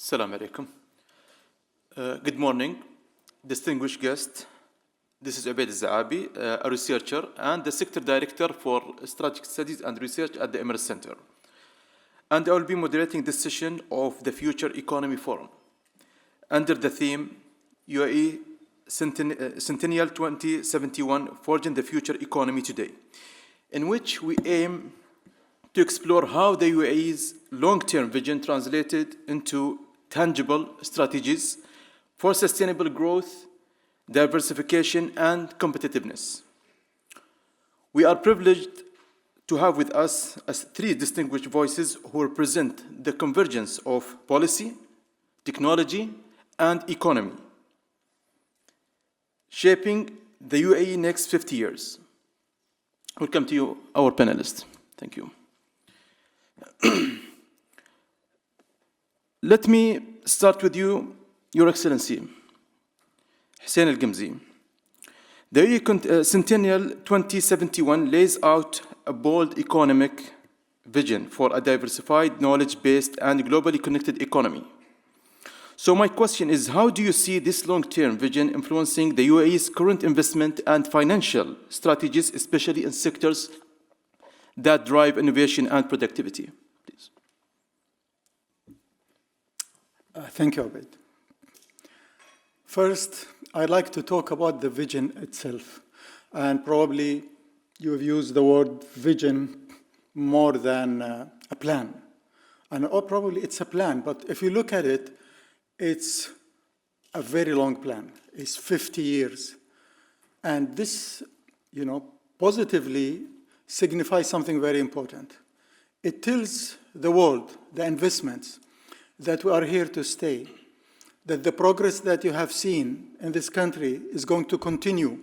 Assalamu alaikum. Good morning, distinguished guests. This is Ahmed Zaabi, a researcher and the Sector Director for Strategic Studies and Research at the Emirates Center. And I will be moderating this session of the Future Economy Forum under the theme UAE Centennial 2071, Forging the Future Economy Today, in which we aim to explore how the UAE's long-term vision translated into tangible strategies for sustainable growth, diversification, and competitiveness. We are privileged to have with us as three distinguished voices who represent the convergence of policy, technology, and economy, shaping the UAE next 50 years. Welcome to you, our panelists. Thank you. Let me start with you, Your Excellency, Hussain القمزي. The UAE Centennial 2071 lays out a bold economic vision for a diversified, knowledge-based, and globally connected economy. So my question is, how do you see this long-term vision influencing the UAE's current investment and financial strategies, especially in sectors that drive innovation and productivity? Please. Thank you, Ahmed. First, I'd like to talk about the vision itself. And probably you have used the word vision more than a plan. And probably it's a plan, but if you look at it, it's a very long plan. It's 50 years. And this, positively signifies something very important. It tells the world, the investments, that we are here to stay, that the progress that you have seen in this country is going to continue,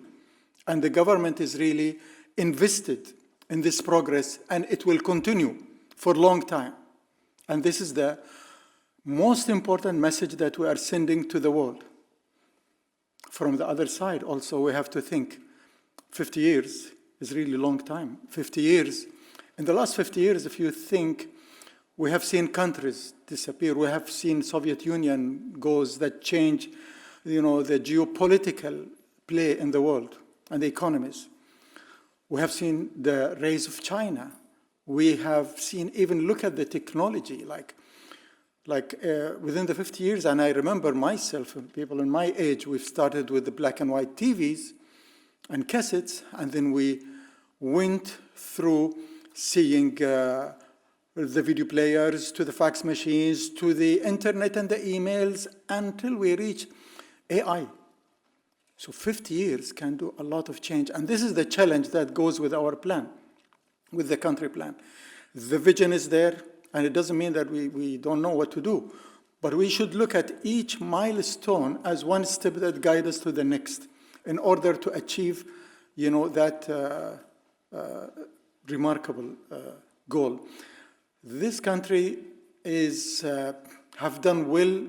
and the government is really invested in this progress, and it will continue for a long time. And this is the most important message that we are sending to the world. From the other side, also, we have to think 50 years is really a long time. 50 years. In the last 50 years, if you think, we have seen countries disappear. We have seen Soviet Union goes that change, the geopolitical play in the world and the economies. We have seen the rise of China. We have seen, even look at the technology, like within the 50 years, and I remember myself and people in my age, we've started with the black and white TVs and cassettes, and then we went through seeing the video players, to the fax machines, to the internet and the emails, until we reach AI. So 50 years can do a lot of change. And this is the challenge that goes with our plan, with the country plan. The vision is there, and it doesn't mean that we don't know what to do. But we should look at each milestone as one step that guides us to the next in order to achieve, that remarkable goal. This country have done well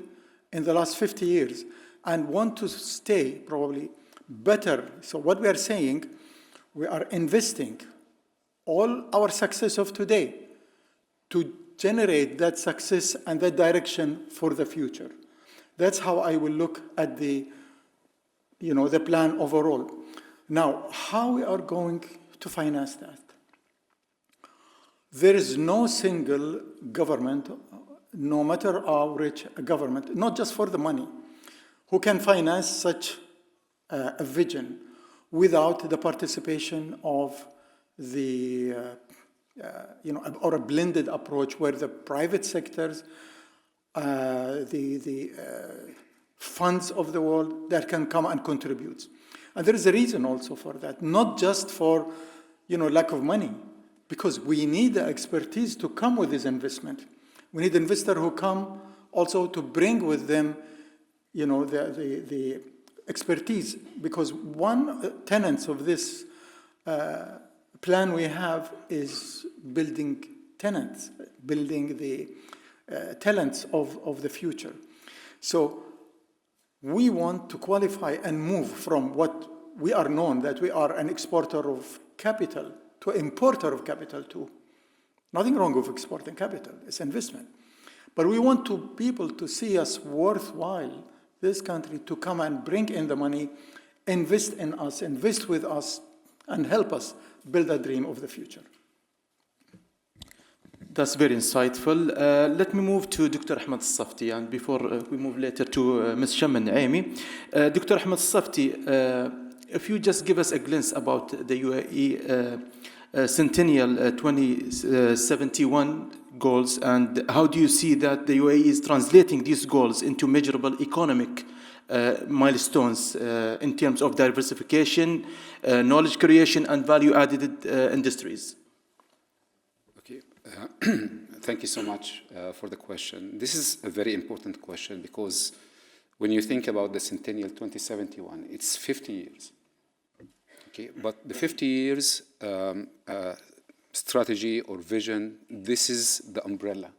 in the last 50 years and want to stay probably better. So what we are saying, we are investing all our success of today to generate that success and that direction for the future. That's how I will look at the plan overall. Now, how we are going to finance that? There is no single government, no matter how rich a government, not just for the money, who can finance such a vision without the participation of the, or a blended approach where the private sectors, the funds of the world that can come and contribute. And there is a reason also for that, not just for, lack of money, because we need the expertise to come with this investment. We need investors who come also to bring with them, the expertise. Because one tenet of this plan we have is building tenants, building the talents of the future. So we want to qualify and move from what we are known, that we are an exporter of capital, to importer of capital too. Nothing wrong with exporting capital, it's investment. But we want people to see us worthwhile, this country, to come and bring in the money, invest in us, invest with us, and help us build a dream of the future. That's very insightful. Let me move to Dr. Ahmed Safty, and before we move later to Ms. Shamma Nuaimi. Dr. Ahmed Safty, if you just give us a glimpse about the UAE Centennial 2071 goals, and how do you see that the UAE is translating these goals into measurable economic milestones in terms of diversification, knowledge creation, and value-added industries? Okay, thank you so much for the question. This is a very important question because when you think about the Centennial 2071, it's 50 years. Okay, but the 50 years strategy or vision, this is the umbrella.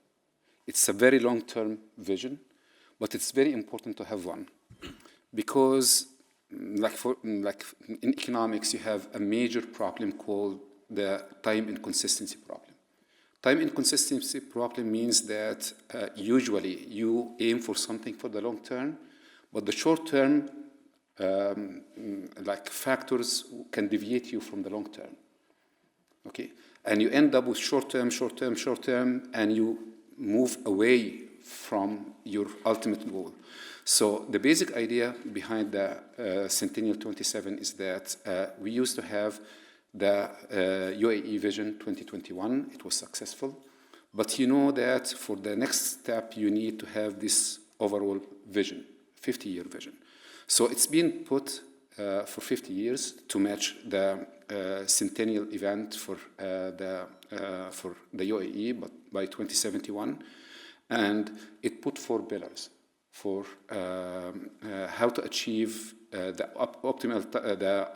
It's a very long-term vision, but it's very important to have one. Because like in economics, you have a major problem called the time inconsistency problem. Time inconsistency problem means that usually you aim for something for the long term, but the short term like factors can deviate you from the long term. Okay, and you end up with short term, and you move away from your ultimate goal. So the basic idea behind the Centennial 27 is that we used to have the UAE Vision 2021. It was successful. But you know that for the next step, you need to have this overall vision, 50-year vision. So it's been put for 50 years to match the Centennial event for the UAE, but by 2071. And it put 4 pillars for how to achieve the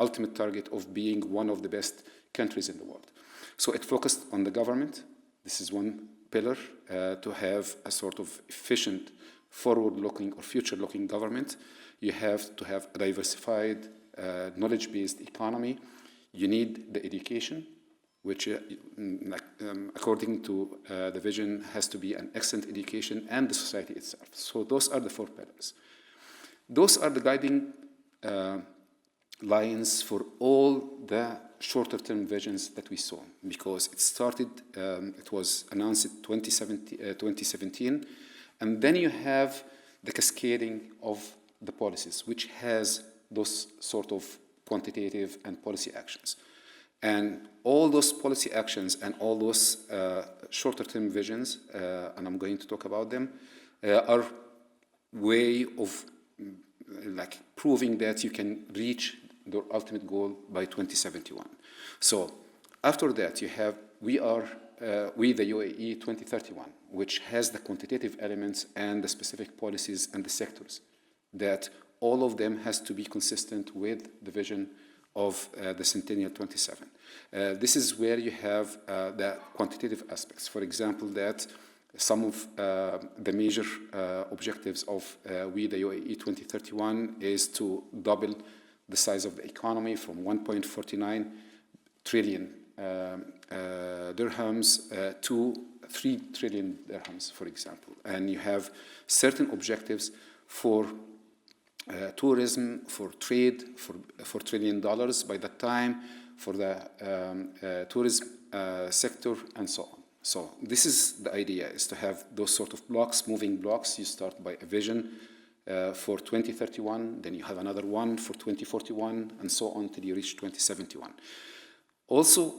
ultimate target of being one of the best countries in the world. So it focused on the government. This is one pillar, to have a sort of efficient, forward-looking or future-looking government. You have to have a diversified, knowledge-based economy. You need the education, which, according to the vision, has to be an excellent education, and the society itself. So those are the 4 pillars. Those are the guiding lines for all the shorter-term visions that we saw, because it started, it was announced in 2017, and then you have the cascading of the policies, which has those sort of quantitative and policy actions. And all those policy actions and all those shorter-term visions, and I'm going to talk about them, are way of like proving that you can reach the ultimate goal by 2071. So after that, you have we the UAE 2031, which has the quantitative elements and the specific policies and the sectors, that all of them has to be consistent with the vision of the Centennial 27. This is where you have the quantitative aspects. For example, that some of the major objectives of the UAE 2031 is to double the size of the economy from 1.49 trillion dirhams to 3 trillion dirhams, for example. And you have certain objectives for tourism, for trade, for $1 trillion by that time, for the tourism sector, and so on. So this is the idea, is to have those sort of blocks, moving blocks. You start by a vision for 2031, then you have another one for 2041, and so on till you reach 2071. Also,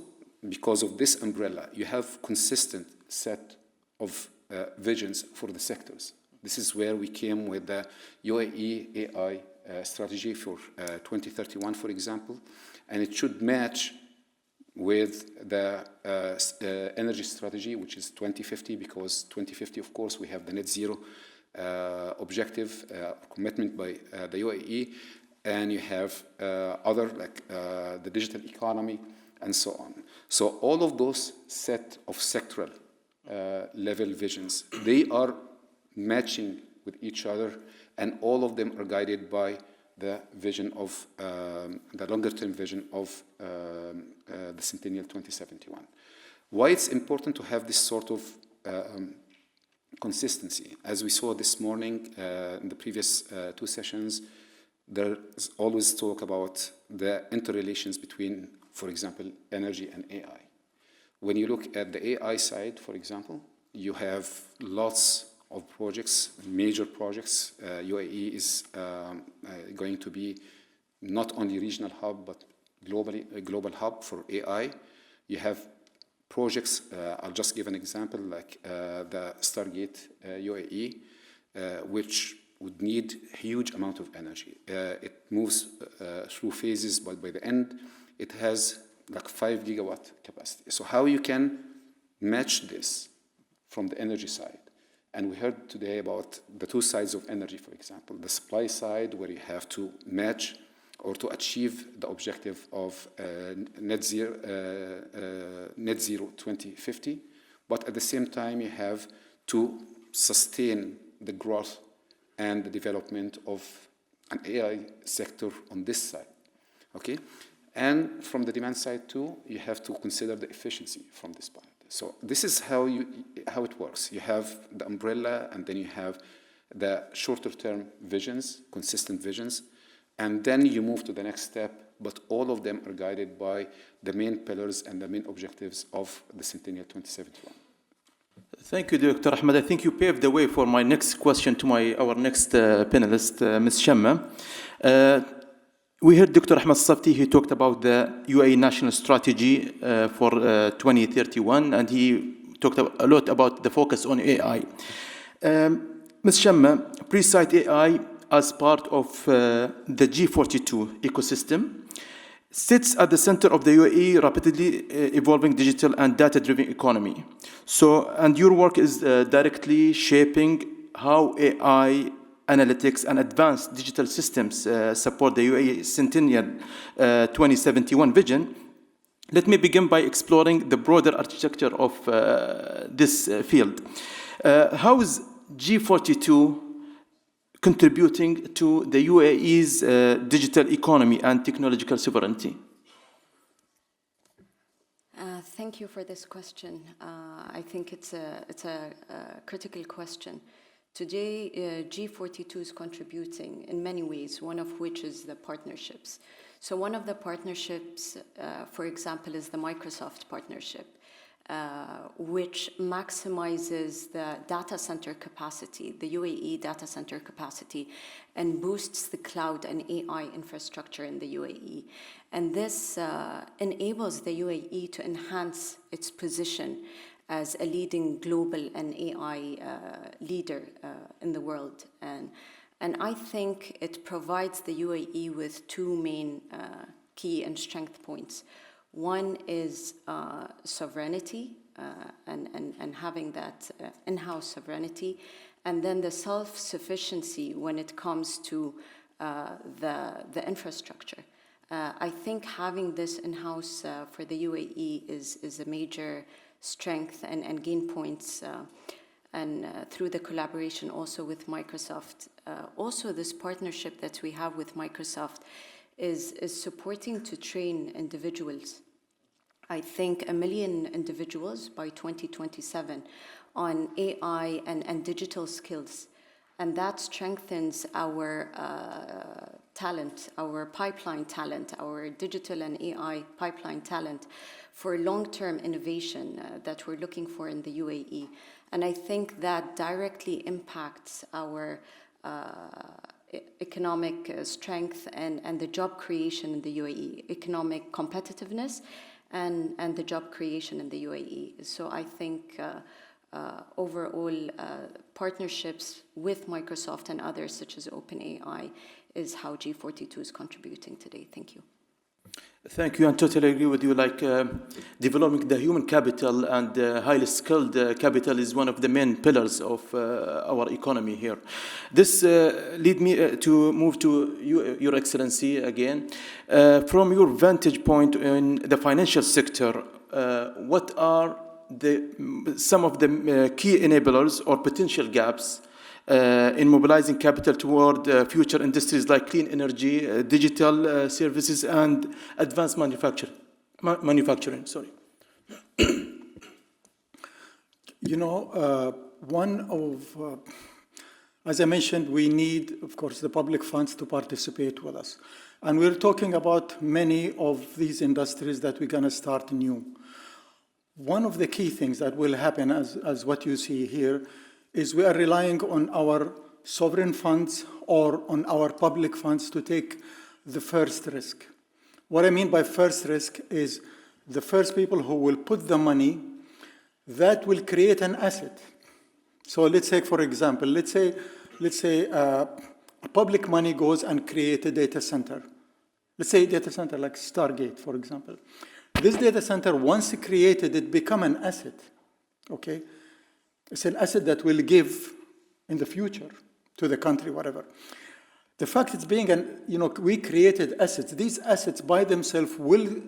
because of this umbrella, you have consistent set of visions for the sectors. This is where we came with the UAE AI strategy for 2031, for example, and it should match with the energy strategy, which is 2050, because 2050, of course, we have the net zero objective, commitment by the UAE, and you have other, like the digital economy, and so on. So all of those set of sectoral level visions, they are matching with each other, and all of them are guided by the vision of the longer-term vision of the Centennial 2071. Why it's important to have this sort of consistency. As we saw this morning in the previous two sessions, there's always talk about the interrelations between, for example, energy and AI. When you look at the AI side, for example, you have lots of projects, major projects. UAE is going to be not only regional hub, but globally a global hub for AI. You have projects, I'll just give an example, like the Stargate UAE, which would need huge amount of energy. It moves through phases, but by the end, it has like 5 gigawatt capacity. So how you can match this from the energy side? And we heard today about the two sides of energy, for example, the supply side, where you have to match or to achieve the objective of net zero 2050, but at the same time you have to sustain the growth and the development of an AI sector on this side, okay? And from the demand side too, you have to consider the efficiency from this part. So this is how it works. You have the umbrella, and then you have the shorter term visions, consistent visions, and then you move to the next step, but all of them are guided by the main pillars and the main objectives of the Centennial 2071. Thank you, Dr. Ahmed. I think you paved the way for my next question to our next panelist, Ms. Shamma. We heard Dr. Ahmed Safty, he talked about the UAE national strategy for 2031, and he talked a lot about the focus on AI. Ms. Shamma, Presight AI, as part of the G42 ecosystem, sits at the center of the UAE rapidly evolving digital and data-driven economy. So, and your work is directly shaping how AI analytics and advanced digital systems support the UAE Centennial 2071 vision. Let me begin by exploring the broader architecture of this field. How is G42 contributing to the UAE's digital economy and technological sovereignty? Thank you for this question. I think it's a critical question. Today, G42 is contributing in many ways, one of which is the partnerships. So one of the partnerships, for example, is the Microsoft partnership, which maximizes the data center capacity, the UAE data center capacity, and boosts the cloud and AI infrastructure in the UAE. And this enables the UAE to enhance its position as a leading global and AI leader in the world. And I think it provides the UAE with two main key and strength points. One is sovereignty and having that in-house sovereignty, and then the self-sufficiency when it comes to the infrastructure. I think having this in-house for the UAE is a major strength and gain points, and through the collaboration also with Microsoft. Also, this partnership that we have with Microsoft is supporting to train individuals. I think 1 million individuals by 2027 on AI and digital skills. And that strengthens our talent, our pipeline talent, our digital and AI pipeline talent for long-term innovation that we're looking for in the UAE. And I think that directly impacts our economic strength and the job creation in the UAE, economic competitiveness and the job creation in the UAE. So I think overall partnerships with Microsoft and others such as OpenAI is how G42 is contributing today. Thank you. Thank you, and totally agree with you. Like developing the human capital and highly skilled capital is one of the main pillars of our economy here. This leads me to move to you, Your Excellency, again. From your vantage point in the financial sector, what are some of the key enablers or potential gaps in mobilizing capital toward future industries like clean energy, digital services, and advanced manufacturing? Sorry. You know, as I mentioned, we need, of course, the public funds to participate with us. And we're talking about many of these industries that we're going to start new. One of the key things that will happen, as what you see here, is we are relying on our sovereign funds or on our public funds to take the first risk. What I mean by first risk is the first people who will put the money that will create an asset. So let's say, for example, let's say public money goes and create a data center. Let's say a data center like Stargate, for example. This data center, once created, it become an asset, okay? It's an asset that will give in the future to the country, whatever. The fact it's being we created assets. These assets by themselves will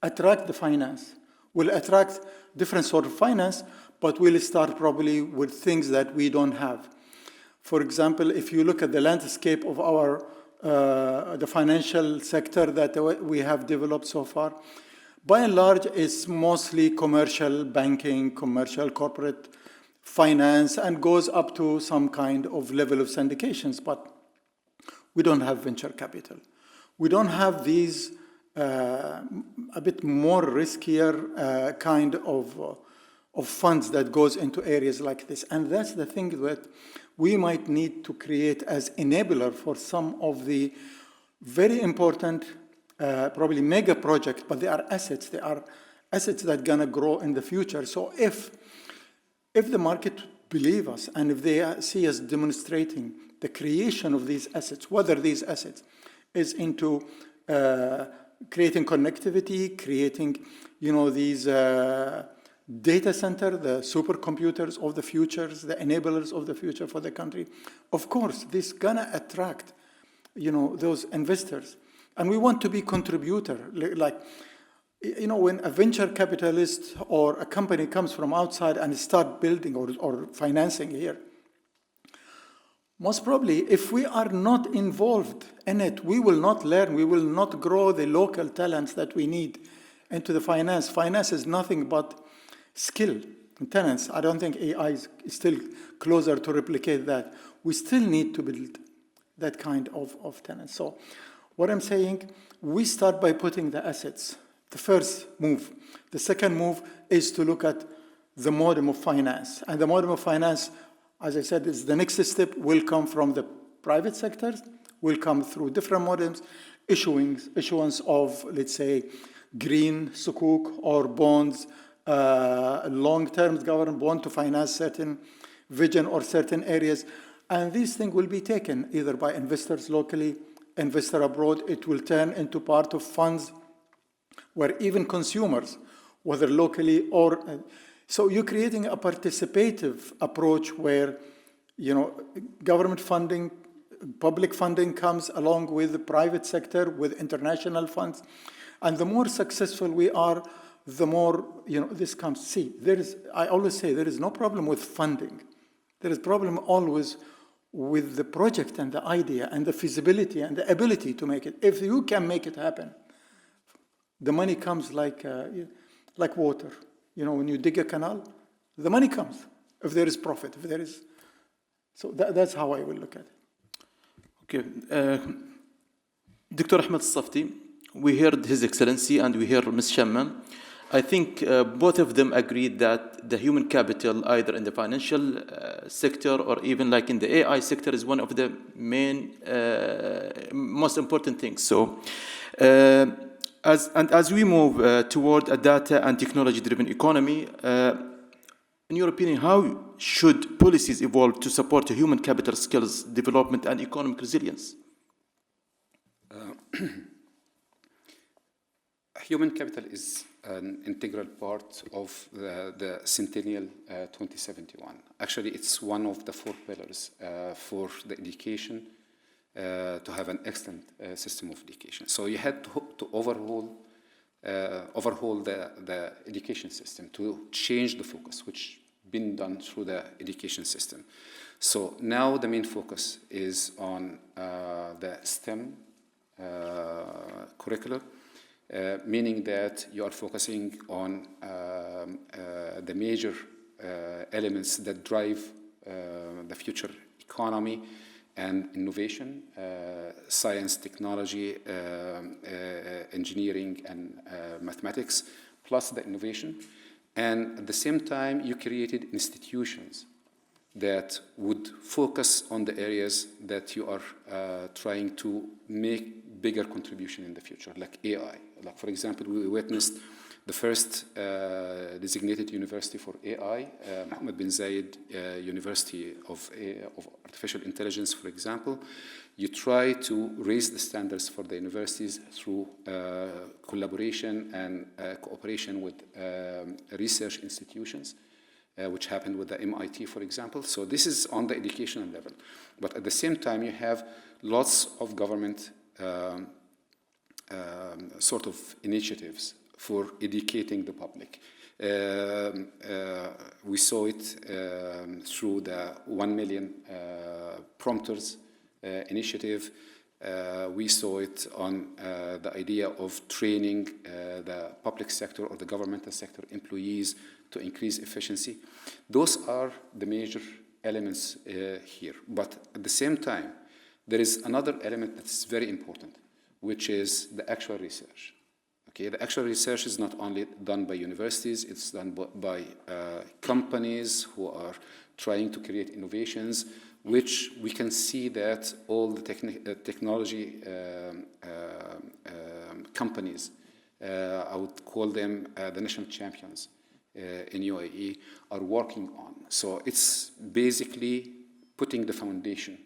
attract the finance, will attract different sort of finance, but we'll start probably with things that we don't have. For example, if you look at the landscape of our the financial sector that we have developed so far, by and large, it's mostly commercial banking, commercial corporate finance, and goes up to some kind of level of syndications, but we don't have venture capital. We don't have these a bit more riskier kind of funds that goes into areas like this. And that's the thing that we might need to create as enabler for some of the very important, probably mega projects, but they are assets. They are assets that are gonna grow in the future. So if the market believe us and if they see us demonstrating the creation of these assets, whether these assets is into creating connectivity, creating, these data center, the supercomputers of the futures, the enablers of the future for the country, of course, this gonna attract, those investors. And we want to be contributor. Like, when a venture capitalist or a company comes from outside and start building or financing here, most probably, if we are not involved in it, we will not learn, we will not grow the local talents that we need into the finance. Finance is nothing but skill and talents. I don't think AI is still closer to replicate that. We still need to build that kind of talent. So what I'm saying, we start by putting the assets, the first move. The second move is to look at the modem of finance. And the modem of finance, as I said, is the next step will come from the private sectors, will come through different modems, issuance of, let's say, green sukuk or bonds, long-term government bond to finance certain vision or certain areas. And these things will be taken either by investors locally, investor abroad. It will turn into part of funds where even consumers, whether locally or... So you're creating a participative approach where, government funding, public funding comes along with the private sector, with international funds. And the more successful we are, the more, this comes. See, I always say there is no problem with funding. There is problem always with the project and the idea and the feasibility and the ability to make it. If you can make it happen, the money comes like water. When you dig a canal, the money comes if there is profit, if there is. So that's how I will look at it. Okay. Dr. Ahmed Safty, we heard His Excellency and we heard Ms. Shamma. I think both of them agreed that the human capital, either in the financial sector or even like in the AI sector, is one of the main, most important things. So, as we move toward a data and technology-driven economy, in your opinion, how should policies evolve to support human capital skills development and economic resilience? Human capital is an integral part of the Centennial 2071. Actually, it's one of the 4 pillars for the education to have an excellent system of education. So you had to overhaul the education system to change the focus, which been done through the education system. So now the main focus is on the STEM curriculum, meaning that you are focusing on the major elements that drive the future economy and innovation, science, technology, engineering, and mathematics, plus the innovation. And at the same time, you created institutions that would focus on the areas that you are trying to make bigger contribution in the future, like AI. Like, for example, we witnessed the first designated university for AI, Mohammed bin Zayed University of Artificial Intelligence, for example. You try to raise the standards for the universities through collaboration and cooperation with research institutions, which happened with the MIT, for example. So this is on the educational level. But at the same time, you have lots of government sort of initiatives for educating the public. We saw it through the 1 million prompters initiative. We saw it on the idea of training the public sector or the governmental sector employees to increase efficiency. Those are the major elements here. But at the same time, there is another element that's very important, which is the actual research. Okay, the actual research is not only done by universities, it's done by companies who are trying to create innovations, which we can see that all the technology companies, I would call them the national champions in UAE, are working on. So it's basically putting the foundation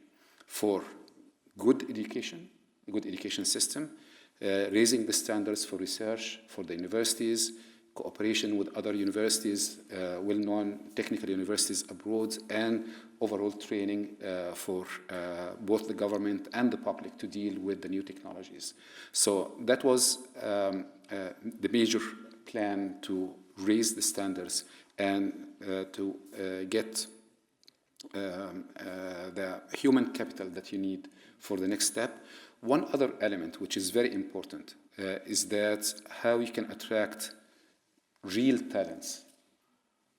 for good education system, raising the standards for research for the universities, cooperation with other universities, well-known technical universities abroad, and overall training for both the government and the public to deal with the new technologies. So that was the major plan to raise the standards and to get the human capital that you need for the next step. One other element which is very important is that how you can attract real talents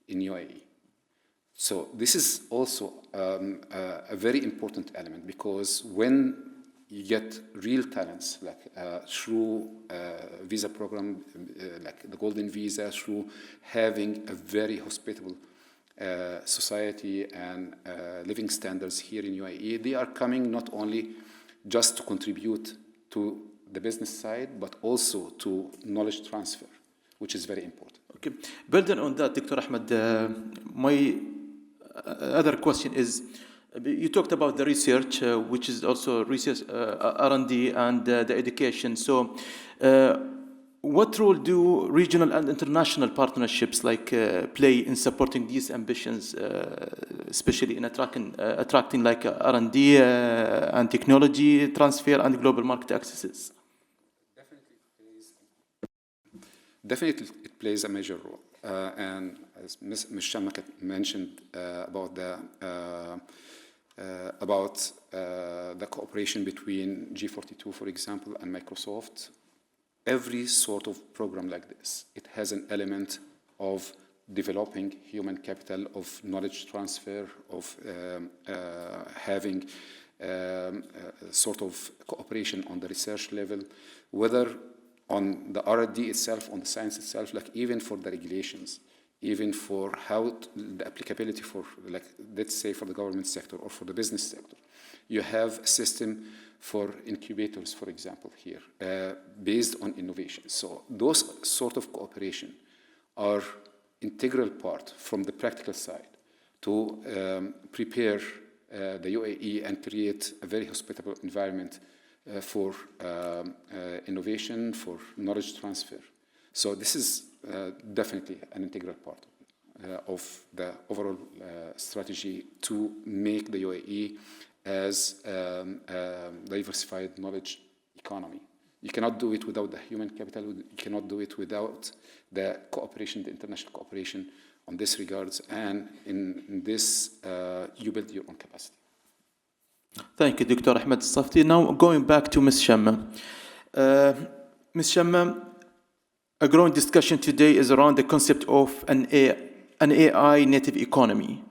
in UAE. So this is also a very important element, because when you get real talents, like through visa program, like the Golden Visa, through having a very hospitable society and living standards here in UAE, they are coming not only just to contribute to the business side, but also to knowledge transfer, which is very important. Okay. Building on that, Dr. Ahmed, my other question is, you talked about the research, which is also research, R&D, and the education. So, what role do regional and international partnerships play in supporting these ambitions, especially in attracting like R&D and technology transfer and global market accesses? Definitely, it plays a major role. And as Ms. Shamma mentioned about the cooperation between G42, for example, and Microsoft, every sort of program like this, it has an element of developing human capital, of knowledge transfer, of having sort of cooperation on the research level, whether on the R&D itself, on the science itself, like even for the regulations, even for how the applicability for, like, let's say for the government sector or for the business sector. You have a system for incubators, for example, here, based on innovation. So those sort of cooperation are integral part from the practical side to prepare the UAE and create a very hospitable environment for innovation, for knowledge transfer. So this is definitely an integral part of the overall strategy to make the UAE as a diversified knowledge economy. You cannot do it without the human capital. You cannot do it without the cooperation, the international cooperation on this regards. And in this, you build your own capacity. Thank you, Dr. Ahmed Safty. Now, going back to Ms. Shamma. Ms. Shamma, a growing discussion today is around the concept of an an AI native economy.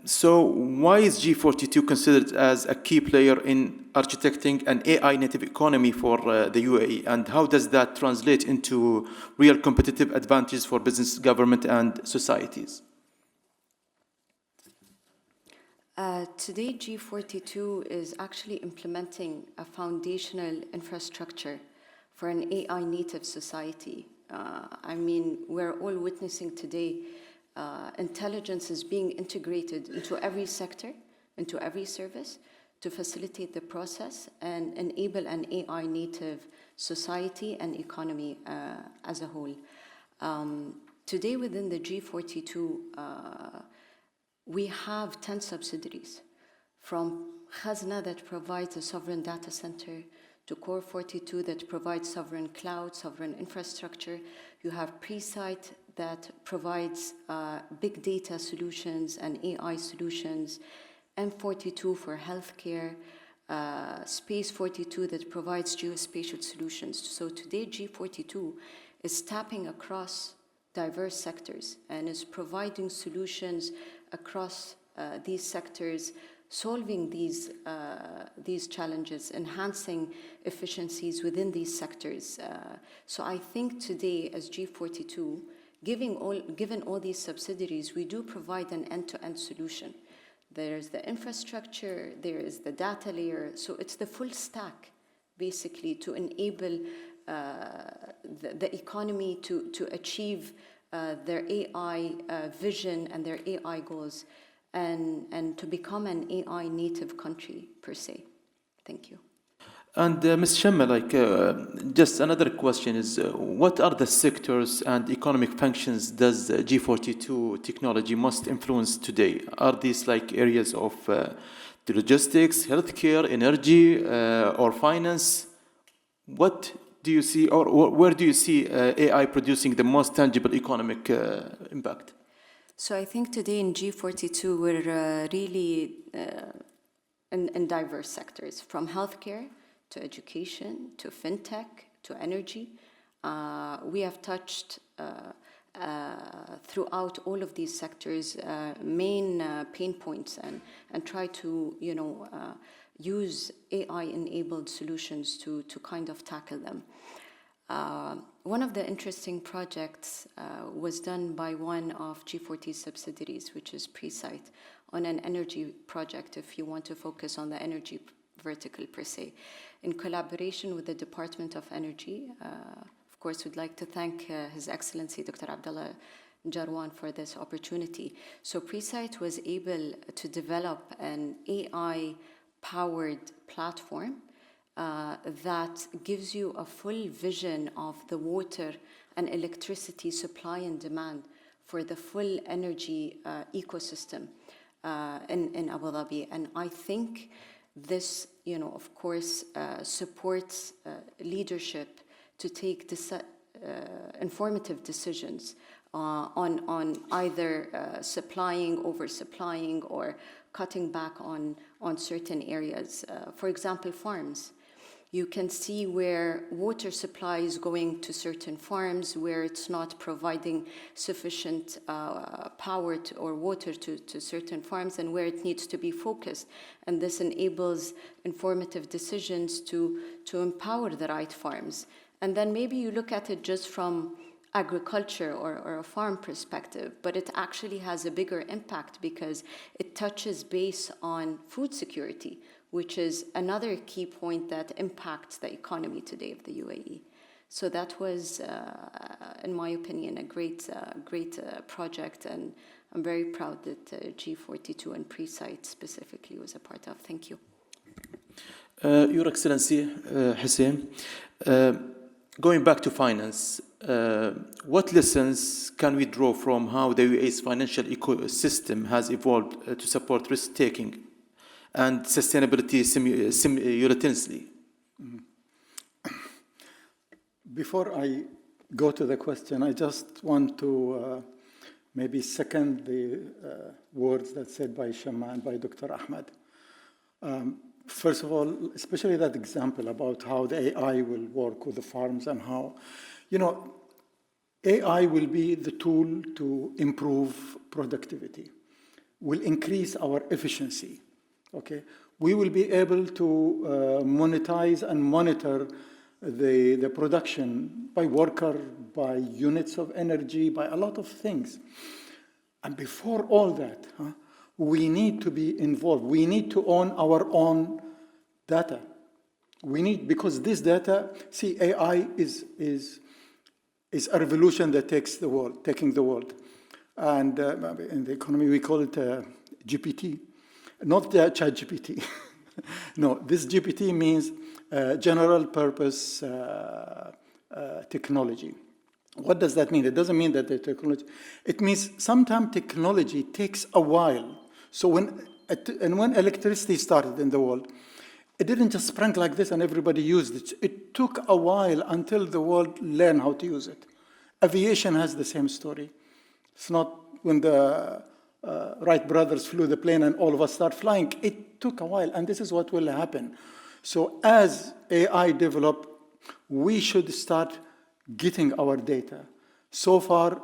So why is G42 considered as a key player in architecting an AI native economy for the UAE, and how does that translate into real competitive advantages for business, government, and societies? Today, G42 is actually implementing a foundational infrastructure for an AI native society. I mean, we're all witnessing today intelligence is being integrated into every sector, into every service, to facilitate the process and enable an AI native society and economy as a whole. Today within the G42, we have 10 subsidiaries, from Khazna that provides a sovereign data center, to Core 42 that provides sovereign cloud, sovereign infrastructure. You have Presight that provides big data solutions and AI solutions, M42 for healthcare, Space 42 that provides geospatial solutions. So today G42 is tapping across diverse sectors and is providing solutions across these sectors, solving these challenges, enhancing efficiencies within these sectors. So I think today as G42, given all these subsidiaries, we do provide an end-to-end solution. There's the infrastructure, there is the data layer, so it's the full stack, basically, to enable the economy to achieve their AI vision and their AI goals, and to become an AI native country, per se. Thank you. And Ms. Shamma, just another question is, what are the sectors and economic functions does G42 technology most influence today? Are these areas of the logistics, healthcare, energy, or finance? What do you see, or where do you see AI producing the most tangible economic impact? So I think today in G42, we're really in diverse sectors, from healthcare to education, to fintech, to energy. We have touched throughout all of these sectors main pain points and try to use AI-enabled solutions to kind of tackle them. One of the interesting projects was done by one of G40's subsidiaries, which is Presight, on an energy project, if you want to focus on the energy vertical per se, in collaboration with the Department of Energy. Of course, we'd like to thank His Excellency Dr. Abdullah Jarwan for this opportunity. So Presight was able to develop an AI-powered platform that gives you a full vision of the water and electricity supply and demand for the full energy ecosystem in Abu Dhabi. And I think this, of course, supports leadership to take informative decisions on either supplying, oversupplying, or cutting back on certain areas. For example, farms. You can see where water supply is going to certain farms, where it's not providing sufficient power or water to certain farms, and where it needs to be focused. And this enables informative decisions to empower the right farms. And then maybe you look at it just from agriculture or a farm perspective, but it actually has a bigger impact because it touches base on food security, which is another key point that impacts the economy today of the UAE. So that was, in my opinion, a great project, and I'm very proud that G42 and Presight specifically was a part of. Thank you. Your Excellency, Hussain, going back to finance, what lessons can we draw from how the UAE's financial ecosystem has evolved to support risk-taking and sustainability simultaneously? Before I go to the question, I just want to maybe second the words that said by Shamma and by Dr. Ahmed. First of all, especially that example about how the AI will work with the farms and how, AI will be the tool to improve productivity, will increase our efficiency, okay? We will be able to monetize and monitor the production by worker, by units of energy, by a lot of things. And before all that, we need to be involved. We need to own our own data. We need, because this data, see, AI is a revolution that taking the world. And in the economy, we call it GPT, not the chat GPT. No, this GPT means general purpose technology. What does that mean? It doesn't mean that the technology, it means sometimes technology takes a while. So when electricity started in the world, it didn't just spring like this and everybody used it. It took a while until the world learned how to use it. Aviation has the same story. It's not when the Wright brothers flew the plane and all of us start flying. It took a while, and this is what will happen. So as AI develop, we should start getting our data. So far,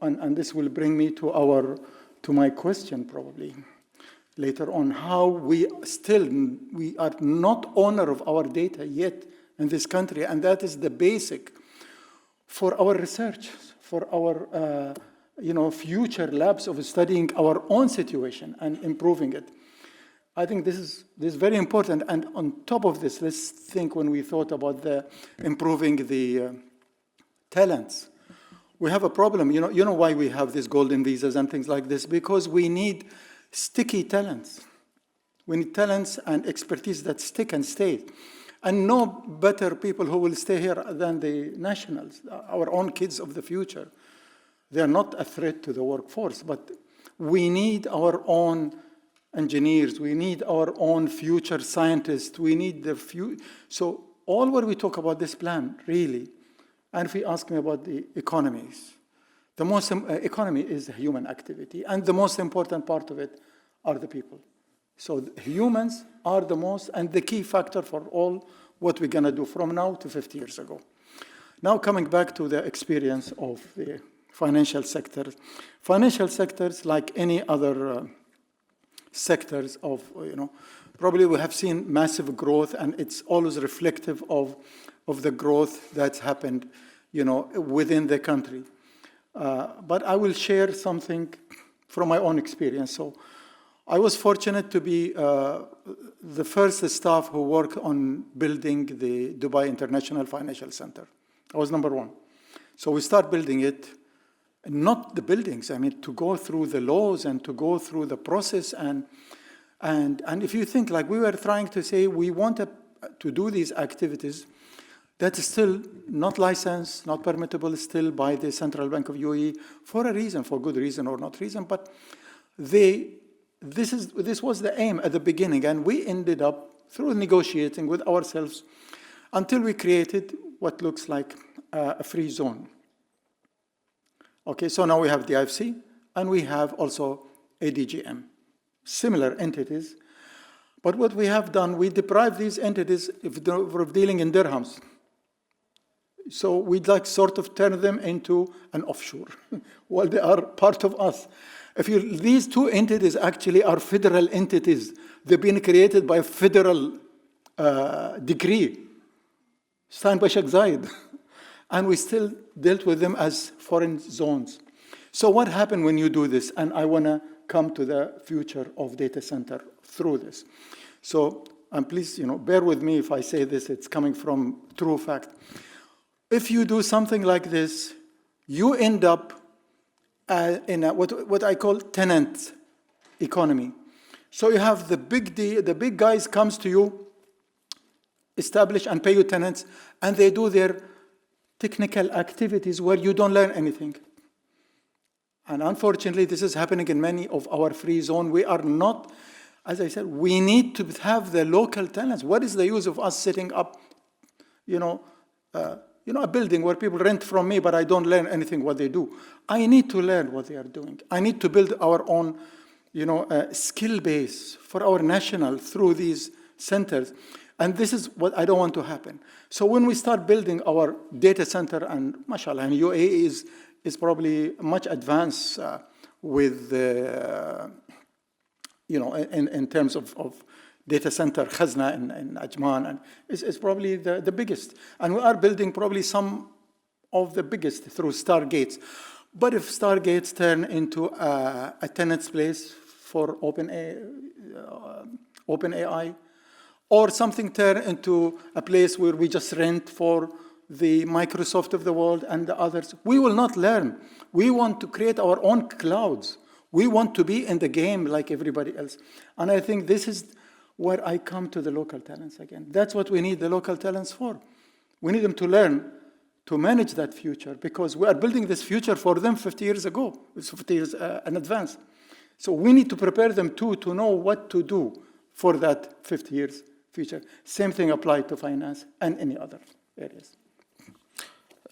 and this will bring me to my question probably later on, how we are not owner of our data yet in this country, and that is the basic for our research, for our future labs of studying our own situation and improving it. I think this is very important. And on top of this, let's think when we thought about improving the talents. We have a problem. You know why we have these golden visas and things like this? Because we need sticky talents. We need talents and expertise that stick and stay. And no better people who will stay here than the nationals, our own kids of the future. They are not a threat to the workforce, but we need our own engineers. We need our own future scientists. We need the future. So all when we talk about this plan, really, and if you ask me about the economies, the most economy is human activity, and the most important part of it are the people. So humans are the most and the key factor for all what we're going to do from now to 50 years ago. Now coming back to the experience of the financial sector. Financial sectors, like any other sectors of, probably we have seen massive growth, and it's always reflective of the growth that's happened, within the country. But I will share something from my own experience. So I was fortunate to be the first staff who worked on building the Dubai International Financial Center. I was number one. So we start building it, not the buildings, to go through the laws and to go through the process. And if you think, like we were trying to say, we wanted to do these activities, that is still not licensed, not permittable still by the Central Bank of UAE for a reason, for good reason or not reason, but this was the aim at the beginning, and we ended up through negotiating with ourselves until we created what looks like a free zone. Okay, so now we have DIFC, and we have also ADGM, similar entities. But what we have done, we deprive these entities of dealing in dirhams. So we'd like sort of turn them into an offshore, while they are part of us. These two entities actually are federal entities. They've been created by a federal decree, signed by Sheikh Zayed. And we still dealt with them as foreign zones. So what happened when you do this? And I want to come to the future of data center through this. So, and please, bear with me if I say this, it's coming from true fact. If you do something like this, you end up in what I call tenant economy. So you have the big guys comes to you, establish and pay you tenants, and they do their technical activities where you don't learn anything. And unfortunately, this is happening in many of our free zone. We are not, as I said, we need to have the local tenants. What is the use of us setting up, a building where people rent from me, but I don't learn anything what they do? I need to learn what they are doing. I need to build our own, skill base for our national through these centers. And this is what I don't want to happen. So when we start building our data center, and mashallah, and UAE is probably much advanced with, in terms of data center, Khazna and Ajman, and it's probably the biggest. And we are building probably some of the biggest through Stargates. But if Stargates turn into a tenant's place for OpenAI, or something turn into a place where we just rent for the Microsoft of the world and the others, we will not learn. We want to create our own clouds. We want to be in the game like everybody else. And I think this is where I come to the local talents again. That's what we need the local talents for. We need them to learn to manage that future, because we are building this future for them 50 years ago, 50 years in advance. So we need to prepare them too, to know what to do for that 50 years future. Same thing applied to finance and any other areas.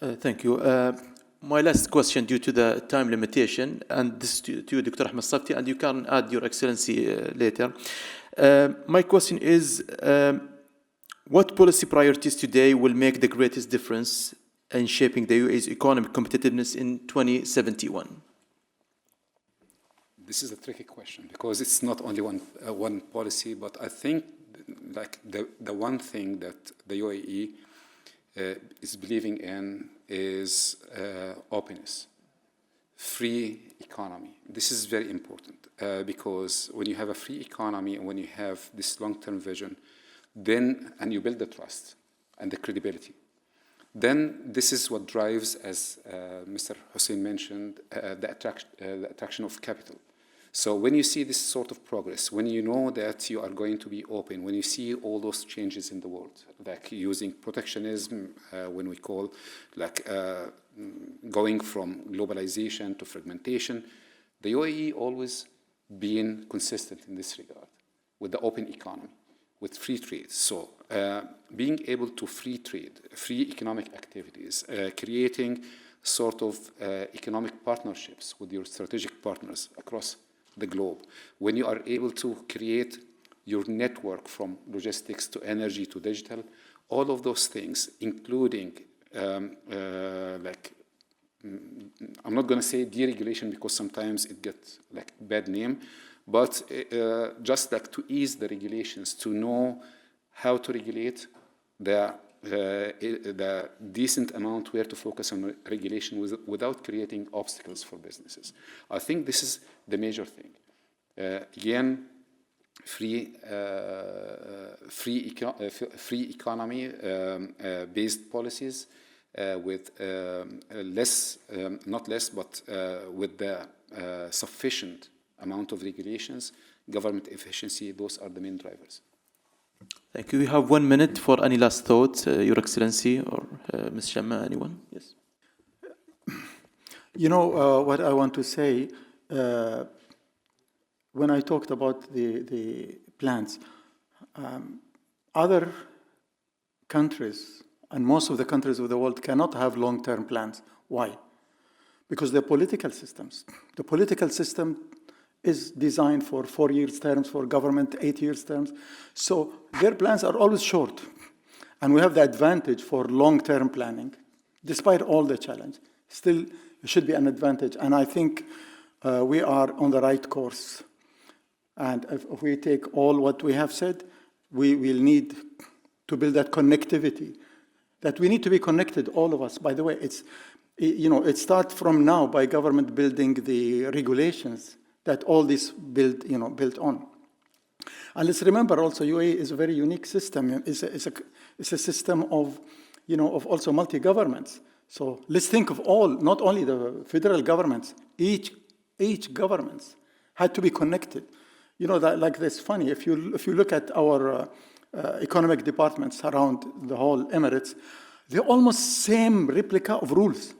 Thank you. My last question, due to the time limitation, and this is to you, Dr. Ahmed Safty, and you can add your excellency later. My question is, what policy priorities today will make the greatest difference in shaping the UAE's economic competitiveness in 2071? This is a tricky question, because it's not only one policy, but I think like the one thing that the UAE is believing in is openness, free economy. This is very important because when you have a free economy and when you have this long-term vision, then, and you build the trust and the credibility, then this is what drives, as Mr. Hussain mentioned, the attraction of capital. So when you see this sort of progress, when you know that you are going to be open, when you see all those changes in the world, like using protectionism, when we call like going from globalization to fragmentation, the UAE always been consistent in this regard with the open economy, with free trade. So being able to free trade, free economic activities, creating sort of economic partnerships with your strategic partners across the globe. When you are able to create your network from logistics to energy to digital, all of those things, including like, I'm not going to say deregulation because sometimes it gets like bad name, but just like to ease the regulations, to know how to regulate the decent amount where to focus on regulation without creating obstacles for businesses. I think this is the major thing. Again, free economy based policies with less, not less, but with the sufficient amount of regulations, government efficiency, those are the main drivers. Thank you. We have 1 minute for any last thoughts, Your Excellency or Ms. Shamma, anyone? Yes. You know, what I want to say, when I talked about the plans, other countries, and most of the countries of the world, cannot have long-term plans. Why? Because they're political systems. The political system is designed for 4 years terms, for government 8 years terms. So their plans are always short. And we have the advantage for long-term planning. Despite all the challenge, still it should be an advantage. And I think we are on the right course. And if we take all what we have said, we will need to build that connectivity, that we need to be connected, all of us. By the way, it starts from now by government building the regulations that all this built on. And let's remember also, UAE is a very unique system. It's a system of also multi-governments. So let's think of all, not only the federal governments, each governments had to be connected. Like this funny, if you look at our economic departments around the whole Emirates, they're almost same replica of rules.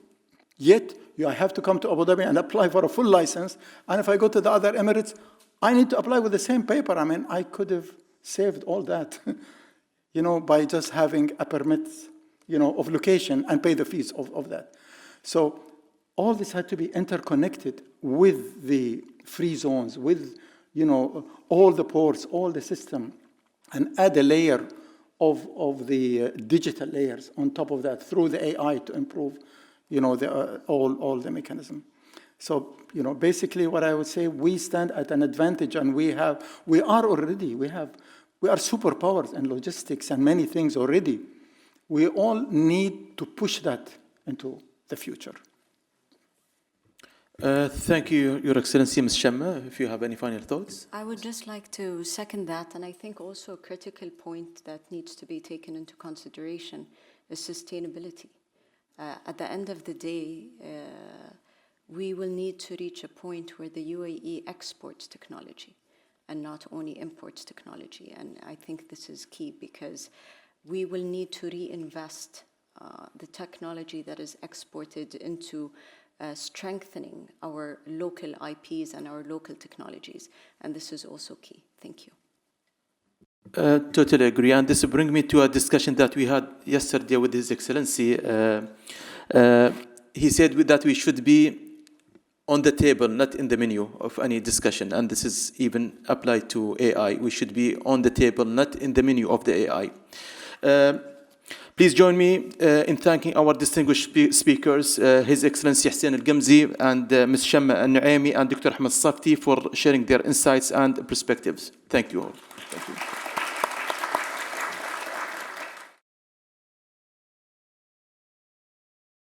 Yet, I have to come to Abu Dhabi and apply for a full license. And if I go to the other Emirates, I need to apply with the same paper. I mean, I could have saved all that, by just having a permit, of location and pay the fees of that. So all this had to be interconnected with the free zones, with, all the ports, all the system, and add a layer of the digital layers on top of that through the AI to improve, you know, all the mechanism. So, you know, basically what I would say, we stand at an advantage, and we are superpowers in logistics and many things already. We all need to push that into the future. Thank you, Your Excellency, Ms. Shamma. If you have any final thoughts? I would just like to second that, and I think also a critical point that needs to be taken into consideration is sustainability. At the end of the day, we will need to reach a point where the UAE exports technology and not only imports technology. And I think this is key, because we will need to reinvest the technology that is exported into strengthening our local IPs and our local technologies. And this is also key. Thank you. Totally agree. And this brings me to a discussion that we had yesterday with His Excellency. He said that we should be on the table, not in the menu of any discussion. And this is even applied to AI. We should be on the table, not in the menu of the AI. Please join me in thanking our distinguished speakers, His Excellency Hussain القمزي and Ms. Shamma Nuaimi and Dr. Ahmed Safty for sharing their insights and perspectives. Thank you all. Thank you.